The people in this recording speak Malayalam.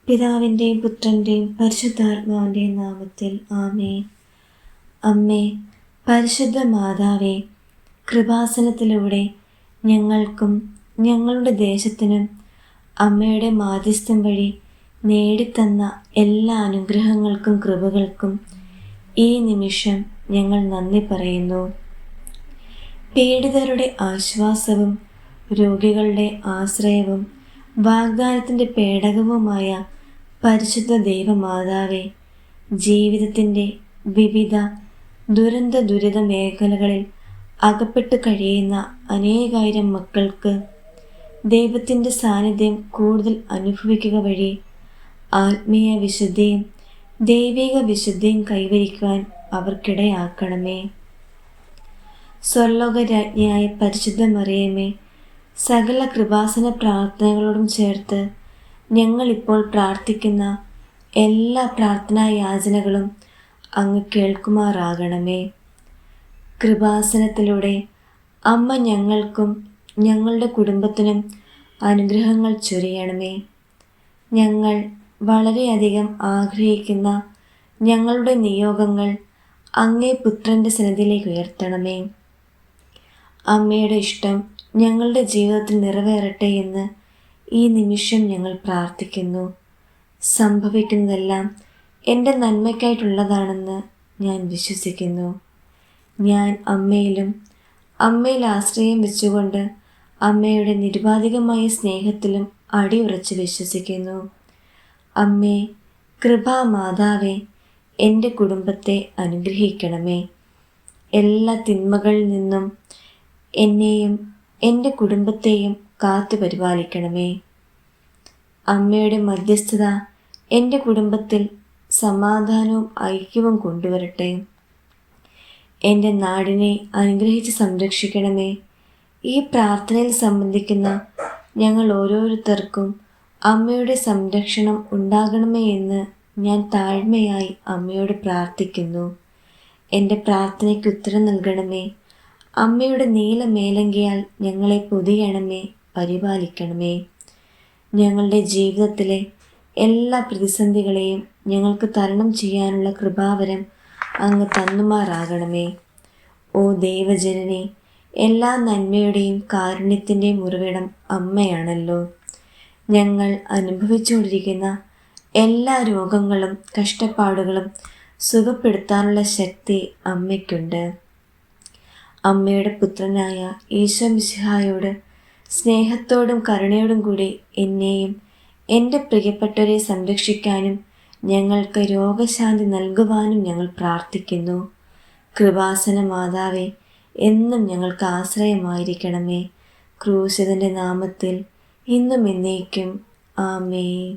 പിതാവിൻ്റെയും പുത്രൻ്റെയും പരിശുദ്ധാത്മാവിൻ്റെയും നാമത്തിൽ ആമേൻ. അമ്മേ, പരിശുദ്ധ മാതാവേ, കൃപാസനത്തിലൂടെ ഞങ്ങൾക്കും ഞങ്ങളുടെ ദേശത്തിനും അമ്മയുടെ മാധ്യസ്ഥം വഴി നേടിത്തന്ന എല്ലാ അനുഗ്രഹങ്ങൾക്കും കൃപകൾക്കും ഈ നിമിഷം ഞങ്ങൾ നന്ദി പറയുന്നു. പീഡിതരുടെ ആശ്വാസവും രോഗികളുടെ ആശ്രയവും വാഗ്ദാനത്തിൻ്റെ പേടകവുമായ പരിശുദ്ധ ദൈവമാതാവേ, ജീവിതത്തിൻ്റെ വിവിധ ദുരിത മേഖലകളിൽ അകപ്പെട്ടു കഴിയുന്ന അനേകായിരം മക്കൾക്ക് ദൈവത്തിൻ്റെ സാന്നിധ്യം കൂടുതൽ അനുഭവിക്കുക വഴി ആത്മീയ വിശുദ്ധിയും ദൈവിക വിശുദ്ധിയും കൈവരിക്കുവാൻ അവർക്കിടയാക്കണമേ. സ്വർലോകരാജ്ഞിയായ പരിശുദ്ധ മറിയമേ, സകല കൃപാസന പ്രാർത്ഥനകളോടും ചേർത്ത് ഞങ്ങളിപ്പോൾ പ്രാർത്ഥിക്കുന്ന എല്ലാ പ്രാർത്ഥനാ യാചനകളും അങ്ങ് കേൾക്കുമാറാകണമേ. കൃപാസനത്തിലൂടെ അമ്മ ഞങ്ങൾക്കും ഞങ്ങളുടെ കുടുംബത്തിനും അനുഗ്രഹങ്ങൾ ചൊരിയണമേ. ഞങ്ങൾ വളരെയധികം ആഗ്രഹിക്കുന്ന ഞങ്ങളുടെ നിയോഗങ്ങൾ അങ്ങേ പുത്രൻ്റെ സന്നിധിയിലേക്ക് ഉയർത്തണമേ. അമ്മയുടെ ഇഷ്ടം ഞങ്ങളുടെ ജീവിതത്തിൽ നിറവേറട്ടെ എന്ന് ഈ നിമിഷം ഞങ്ങൾ പ്രാർത്ഥിക്കുന്നു. സംഭവിക്കുന്നതെല്ലാം എൻ്റെ നന്മയ്ക്കായിട്ടുള്ളതാണെന്ന് ഞാൻ വിശ്വസിക്കുന്നു. ഞാൻ അമ്മയിൽ ആശ്രയം വെച്ചുകൊണ്ട് അമ്മയുടെ നിരുപാധികമായ സ്നേഹത്തിലും അടിയുറച്ച് വിശ്വസിക്കുന്നു. അമ്മേ, കൃപാമാതാവേ, എൻ്റെ കുടുംബത്തെ അനുഗ്രഹിക്കണമേ. എല്ലാ തിന്മകളിൽ നിന്നും എന്നെയും എൻ്റെ കുടുംബത്തെയും കാത്തു പരിപാലിക്കണമേ. അമ്മയുടെ മധ്യസ്ഥത എൻ്റെ കുടുംബത്തിൽ സമാധാനവും ഐക്യവും കൊണ്ടുവരട്ടെ. എൻ്റെ നാടിനെ അനുഗ്രഹിച്ച് സംരക്ഷിക്കണമേ. ഈ പ്രാർത്ഥനയിൽ സംബന്ധിക്കുന്ന ഞങ്ങൾ ഓരോരുത്തർക്കും അമ്മയുടെ സംരക്ഷണം ഉണ്ടാകണമേ എന്ന് ഞാൻ താഴ്മയായി അമ്മയോട് പ്രാർത്ഥിക്കുന്നു. എൻ്റെ പ്രാർത്ഥനയ്ക്ക് ഉത്തരം നൽകണമേ. അമ്മയുടെ നീല മേലങ്കിയാൽ ഞങ്ങളെ പൊതിയണമേ, പരിപാലിക്കണമേ. ഞങ്ങളുടെ ജീവിതത്തിലെ എല്ലാ പ്രതിസന്ധികളെയും ഞങ്ങൾക്ക് തരണം ചെയ്യാനുള്ള കൃപാവരം അങ്ങ് തന്നുമാറാകണമേ. ഓ ദൈവജനനി, എല്ലാ നന്മയുടെയും കാരുണ്യത്തിൻ്റെയും ഉറവിടം അമ്മയാണല്ലോ. ഞങ്ങൾ അനുഭവിച്ചുകൊണ്ടിരിക്കുന്ന എല്ലാ രോഗങ്ങളും കഷ്ടപ്പാടുകളും സുഖപ്പെടുത്താനുള്ള ശക്തി അമ്മയ്ക്കുണ്ട്. അമ്മയുടെ പുത്രനായ ഈശോ മിശിഹായോട് സ്നേഹത്തോടും കരുണയോടും കൂടി എന്നെയും എൻ്റെ പ്രിയപ്പെട്ടവരെ സംരക്ഷിക്കാനും ഞങ്ങൾക്ക് രോഗശാന്തി നൽകുവാനും ഞങ്ങൾ പ്രാർത്ഥിക്കുന്നു. കൃപാസന മാതാവേ, എന്നും ഞങ്ങൾക്ക് ആശ്രയമായിരിക്കണമേ. ക്രൂശിതൻ്റെ നാമത്തിൽ ഇന്നും എന്നേക്കും ആമേൻ.